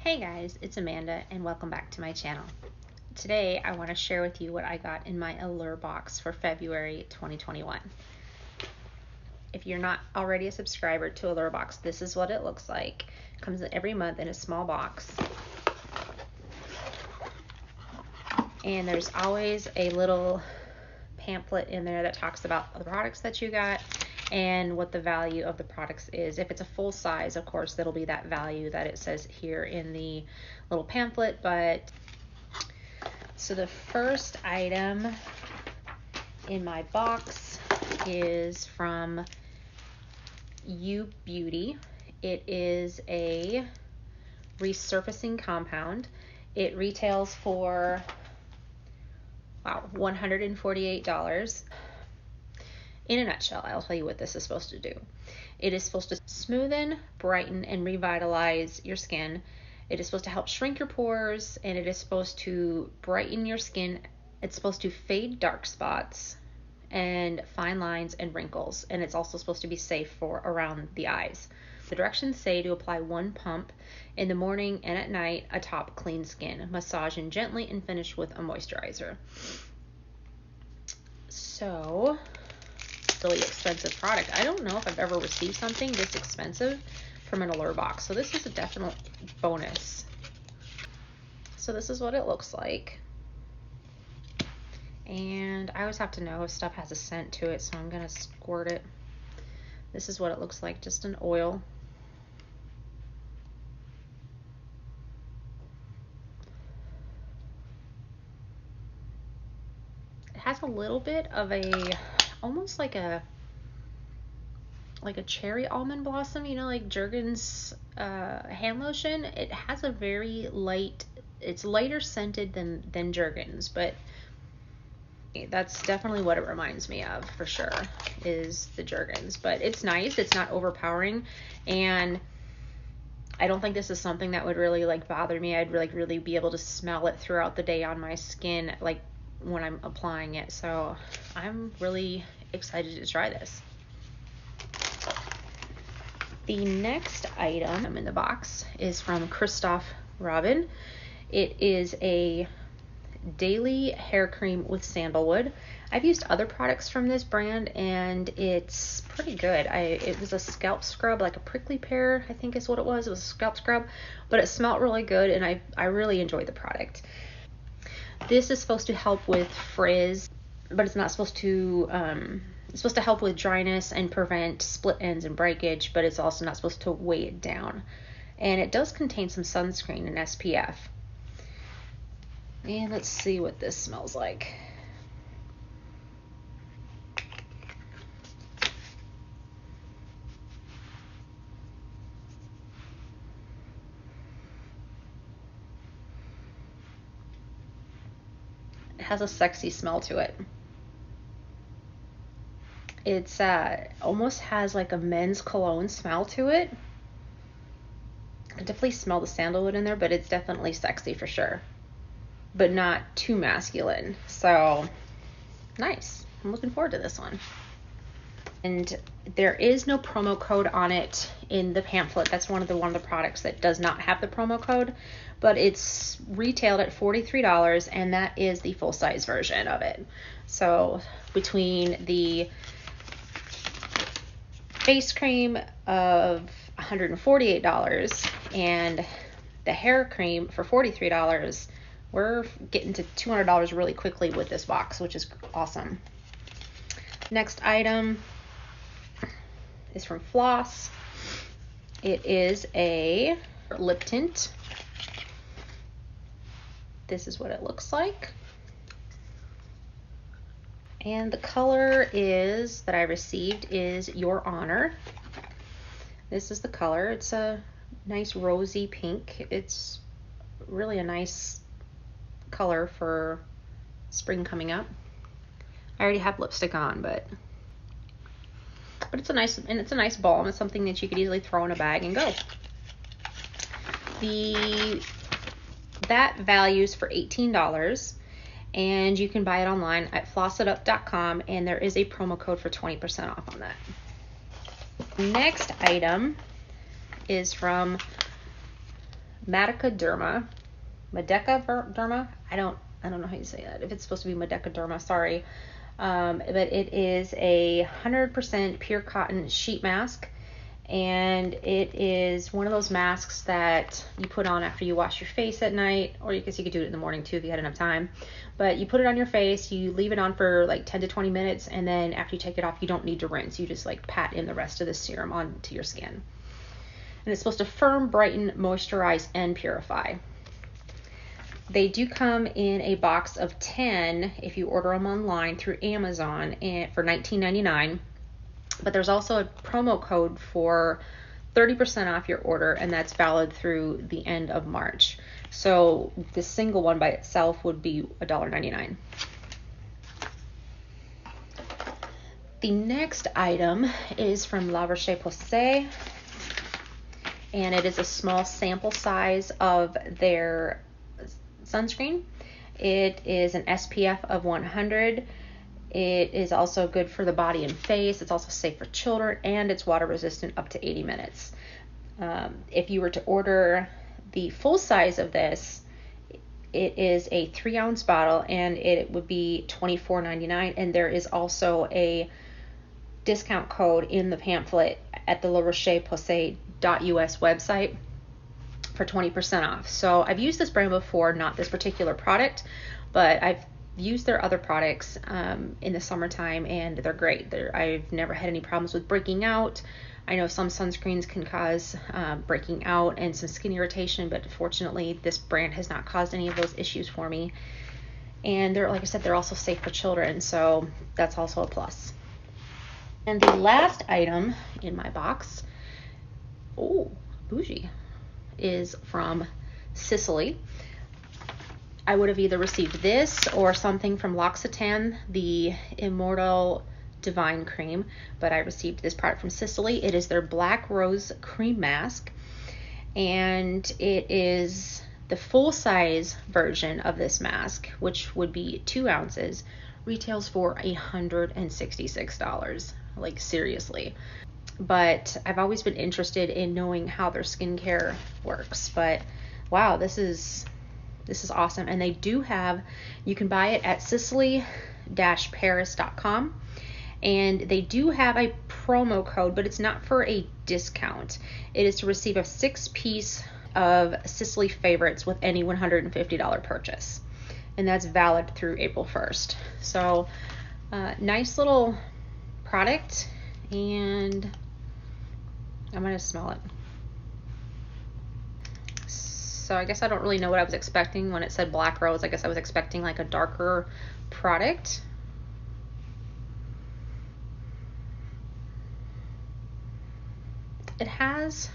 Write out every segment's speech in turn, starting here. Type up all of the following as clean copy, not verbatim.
Hey guys, it's Amanda and welcome back to my channel. Today I want to share with you what I got in my Allure box for February 2021. If you're not already a subscriber to Allure Box, this is what it looks like. It comes every month in a small box. And there's always a little pamphlet in there that talks about the products that you got and what the value of the products is. If it's a full size, of course, that'll be that value that it says here in the little pamphlet. But so the first item in my box is from You Beauty. It is a resurfacing compound. It retails for $148. In a nutshell, I'll tell you what this is supposed to do. It is supposed to smoothen, brighten, and revitalize your skin. It is supposed to help shrink your pores, and it is supposed to brighten your skin. It's supposed to fade dark spots and fine lines and wrinkles, and it's also supposed to be safe for around the eyes. The directions say to apply 1 pump in the morning and at night atop clean skin. Massage in gently and finish with a moisturizer. So, really expensive product. I don't know if I've ever received something this expensive from an Allure box, so this is a definite bonus. So this is what it looks like, and I always have to know if stuff has a scent to it, so I'm gonna squirt it. This is what it looks like, just an oil. It has a little bit of a almost like a cherry almond blossom, you know, like Jergens hand lotion. It has a very light, it's lighter scented than Jergens, but that's definitely what it reminds me of for sure, is the Jergens. But it's nice, it's not overpowering, and I don't think this is something that would really like bother me. I'd really be able to smell it throughout the day on my skin, like when I'm applying it. So I'm really excited to try this. The next item in the box is from Christophe Robin. It is a daily hair cream with sandalwood. I've used other products from this brand and it's pretty good. It was a scalp scrub, like a prickly pear, I think is what it was. It was a scalp scrub, but it smelled really good and I really enjoyed the product. This is supposed to help with frizz, but it's not supposed to, it's supposed to help with dryness and prevent split ends and breakage, but it's also not supposed to weigh it down. And it does contain some sunscreen and SPF. And let's see what this smells like. It has a sexy smell to it. It's almost has like a men's cologne smell to it. I definitely smell the sandalwood in there, but it's definitely sexy for sure, but not too masculine. So nice. I'm looking forward to this one. And there is no promo code on it in the pamphlet. That's one of the products that does not have the promo code, but it's retailed at $43, and that is the full size version of it. So between the face cream of $148 and the hair cream for $43, we're getting to $200 really quickly with this box, which is awesome. Next item is from Floss. It is a lip tint. This is what it looks like. And the color is that I received is Your Honor. This is the color. It's a nice rosy pink. It's really a nice color for spring coming up. I already have lipstick on, but it's a nice balm. It's something that you could easily throw in a bag and go. That values for $18, and you can buy it online at flossitup.com, and there is a promo code for 20% off on that. Next item is from Madecaderma. Madecaderma? I don't know how you say that. If it's supposed to be Madecaderma, sorry. But it is a 100% pure cotton sheet mask. And it is one of those masks that you put on after you wash your face at night, or I guess you could do it in the morning too if you had enough time. But you put it on your face, you leave it on for like 10 to 20 minutes, and then after you take it off, you don't need to rinse. You just like pat in the rest of the serum onto your skin. And it's supposed to firm, brighten, moisturize, and purify. They do come in a box of 10 if you order them online through Amazon for $19.99. But there's also a promo code for 30% off your order, and that's valid through the end of March. So the single one by itself would be $1.99. The next item is from La Roche-Posay, and it is a small sample size of their sunscreen. It is an SPF of 100. It is also good for the body and face. It's also safe for children, and it's water resistant up to 80 minutes. If you were to order the full size of this, it is a 3-ounce bottle, and it would be $24.99. And there is also a discount code in the pamphlet at the larocheposay.us website for 20% off. So I've used this brand before, not this particular product, but I've used their other products in the summertime, and they're great. I've never had any problems with breaking out. I know some sunscreens can cause breaking out and some skin irritation, but fortunately this brand has not caused any of those issues for me. And they're, like I said, they're also safe for children, so that's also a plus. And the last item in my box, oh, bougie, is from Sicily. I would have either received this or something from L'Occitane, the Immortal Divine Cream, but I received this product from Sicily. It is their Black Rose Cream Mask, and it is the full-size version of this mask, which would be 2 ounces, retails for $166. Like, seriously. But I've always been interested in knowing how their skincare works, but wow, this is awesome. And they do have, you can buy it at sicily-paris.com, and they do have a promo code, but it's not for a discount. It is to receive a 6-piece of Sicily favorites with any $150 purchase, and that's valid through April 1st. So nice little product, and I'm gonna smell it. So I guess I don't really know what I was expecting when it said Black Rose. I guess I was expecting like a darker product. It has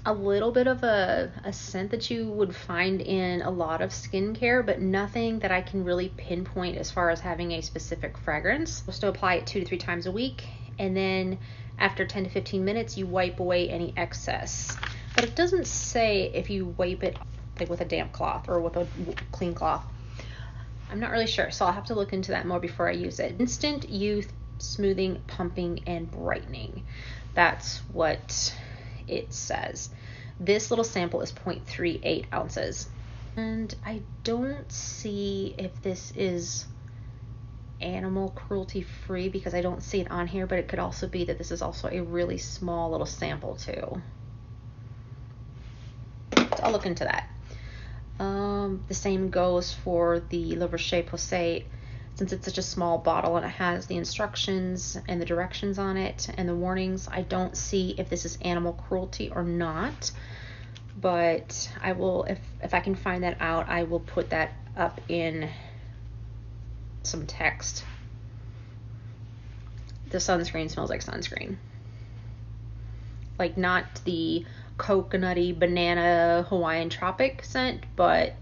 a little bit of a scent that you would find in a lot of skincare, but nothing that I can really pinpoint as far as having a specific fragrance. You're supposed to apply it 2 to 3 times a week, and then after 10 to 15 minutes, you wipe away any excess. But it doesn't say if you wipe it like with a damp cloth or with a clean cloth. I'm not really sure, so I'll have to look into that more before I use it. Instant Youth Smoothing, Pumping, and Brightening. That's what it says. This little sample is 0.38 ounces. And I don't see if this is animal cruelty free because I don't see it on here, but it could also be that this is also a really small little sample too. So I'll look into that. The same goes for the La Roche-Posay. Since it's such a small bottle and it has the instructions and the directions on it and the warnings, I don't see if this is animal cruelty or not, but I will, if I can find that out, I will put that up in some text. The sunscreen smells like sunscreen. Like, not the coconutty banana Hawaiian tropic scent, but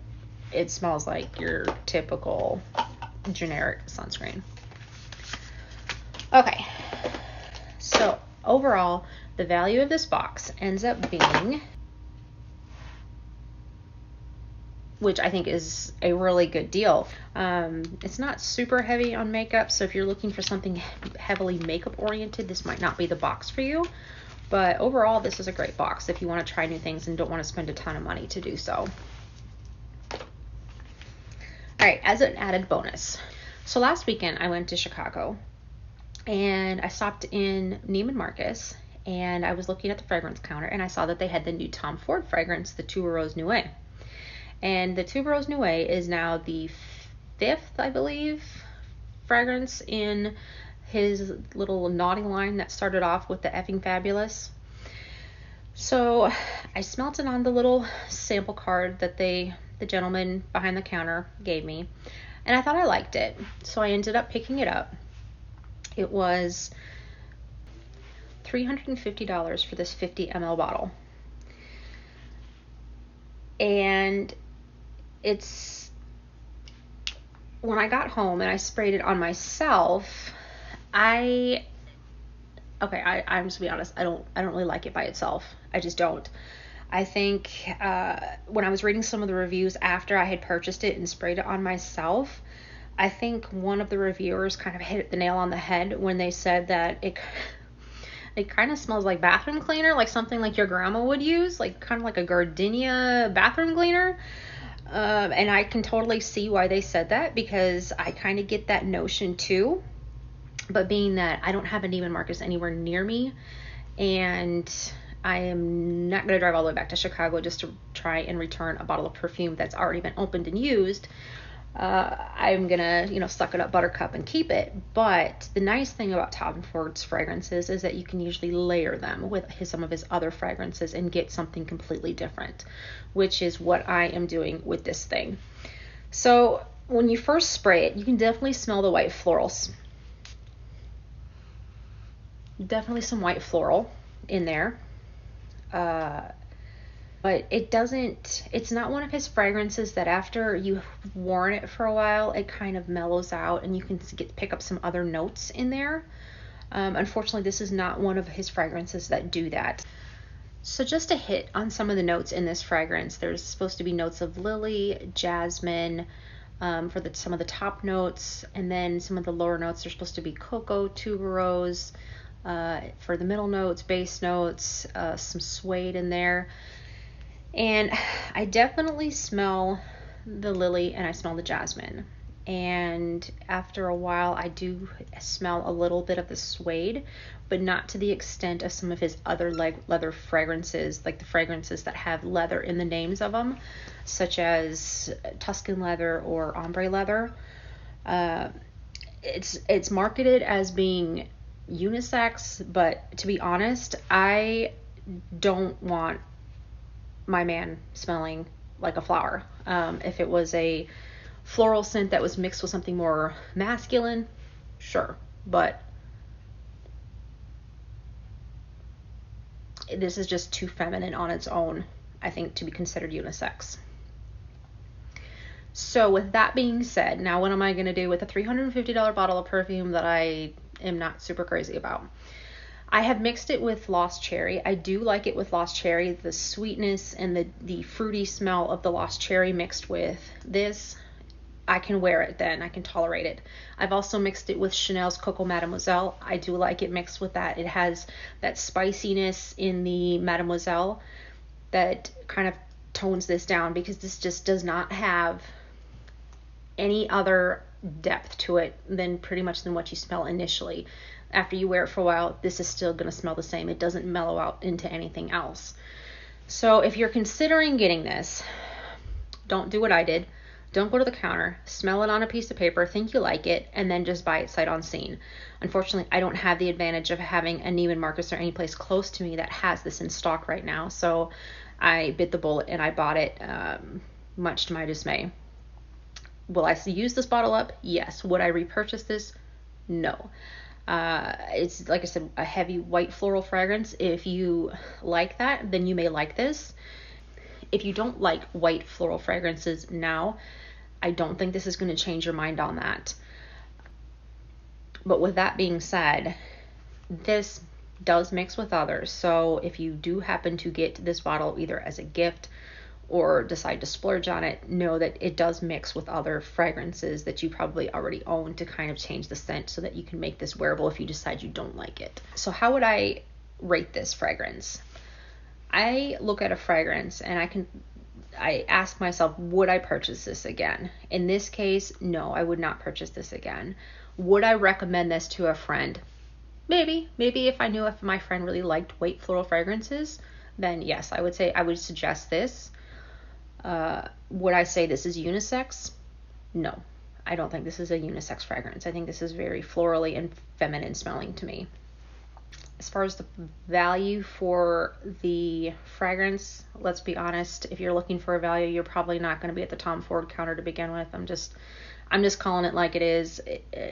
it smells like your typical generic sunscreen. Okay, so overall the value of this box ends up being, which I think is a really good deal. It's not super heavy on makeup, so if you're looking for something heavily makeup oriented, this might not be the box for you. But overall, this is a great box if you want to try new things and don't want to spend a ton of money to do so. All right, as an added bonus. So last weekend I went to Chicago and I stopped in Neiman Marcus and I was looking at the fragrance counter and I saw that they had the new Tom Ford fragrance, the Tuberose Nuit. And the Tuberose Nuit is now the 5th, I believe, fragrance in his little naughty line that started off with the Effing Fabulous. So I smelt it on the little sample card that the gentleman behind the counter gave me, and I thought I liked it. So I ended up picking it up. It was $350 for this 50 ml bottle. And it's, when I got home and I sprayed it on myself, I'm just gonna be honest, I don't really like it by itself. I just don't. I think when I was reading some of the reviews after I had purchased it and sprayed it on myself, I think one of the reviewers kind of hit the nail on the head when they said that it kind of smells like bathroom cleaner, like something like your grandma would use, like kind of like a gardenia bathroom cleaner. And I can totally see why they said that, because I kind of get that notion too. But being that I don't have a Neiman Marcus anywhere near me, and I am not going to drive all the way back to Chicago just to try and return a bottle of perfume that's already been opened and used, I'm going to, suck it up buttercup and keep it. But the nice thing about Tom Ford's fragrances is that you can usually layer them with some of his other fragrances and get something completely different, which is what I am doing with this thing. So when you first spray it, you can definitely smell the white florals. Definitely some white floral in there. But it's not one of his fragrances that after you've worn it for a while, it kind of mellows out and you can pick up some other notes in there. Unfortunately, this is not one of his fragrances that do that. So just to hit on some of the notes in this fragrance, there's supposed to be notes of lily, jasmine, for some of the top notes, and then some of the lower notes are supposed to be cocoa, tuberose. For the middle notes, base notes, some suede in there. And I definitely smell the lily and I smell the jasmine. And after a while, I do smell a little bit of the suede, but not to the extent of some of his other leather fragrances, like the fragrances that have leather in the names of them, such as Tuscan leather or ombre leather. It's marketed as being unisex, but to be honest, I don't want my man smelling like a flower. If it was a floral scent that was mixed with something more masculine, sure, but this is just too feminine on its own, I think, to be considered unisex. So with that being said, now what am I going to do with a $350 bottle of perfume that I am not super crazy about? I have mixed it with Lost Cherry. I do like it with Lost Cherry, the sweetness and the fruity smell of the Lost Cherry mixed with this. I can wear it then. I can tolerate it. I've also mixed it with Chanel's Coco Mademoiselle. I do like it mixed with that. It has that spiciness in the Mademoiselle that kind of tones this down, because this just does not have any other depth to it than pretty much than what you smell initially. After you wear it for a while, this is still going to smell the same. It doesn't mellow out into anything else. So if you're considering getting this, don't do what I did. Don't go to the counter, smell it on a piece of paper, think you like it, and then just buy it sight unseen. Unfortunately, I don't have the advantage of having a Neiman Marcus or any place close to me that has this in stock right now. So I bit the bullet and I bought it, much to my dismay. Will I use this bottle up? Yes. Would I repurchase this? No. It's, like I said, a heavy white floral fragrance. If you like that, then you may like this. If you don't like white floral fragrances now, I don't think this is going to change your mind on that. But with that being said, this does mix with others. So if you do happen to get this bottle either as a gift or decide to splurge on it, know that it does mix with other fragrances that you probably already own to kind of change the scent so that you can make this wearable if you decide you don't like it. So how would I rate this fragrance. I look at a fragrance and I ask myself, would I purchase this again? In this case, no, I would not purchase this again. Would I recommend this to a friend? Maybe if I knew if my friend really liked white floral fragrances, then yes, I would suggest this. Would I say this is unisex? No, I don't think this is a unisex fragrance. I think this is very florally and feminine smelling to me. As far as the value for the fragrance, let's be honest, if you're looking for a value, you're probably not going to be at the Tom Ford counter to begin with. I'm just calling it like it is.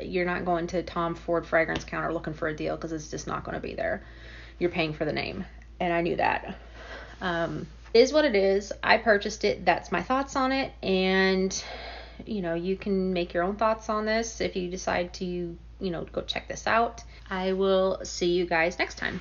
You're not going to Tom Ford fragrance counter looking for a deal, because it's just not going to be there. You're paying for the name, and I knew that. It is what it is. I purchased it. That's my thoughts on it, and you can make your own thoughts on this if you decide to go check this out. I will see you guys next time.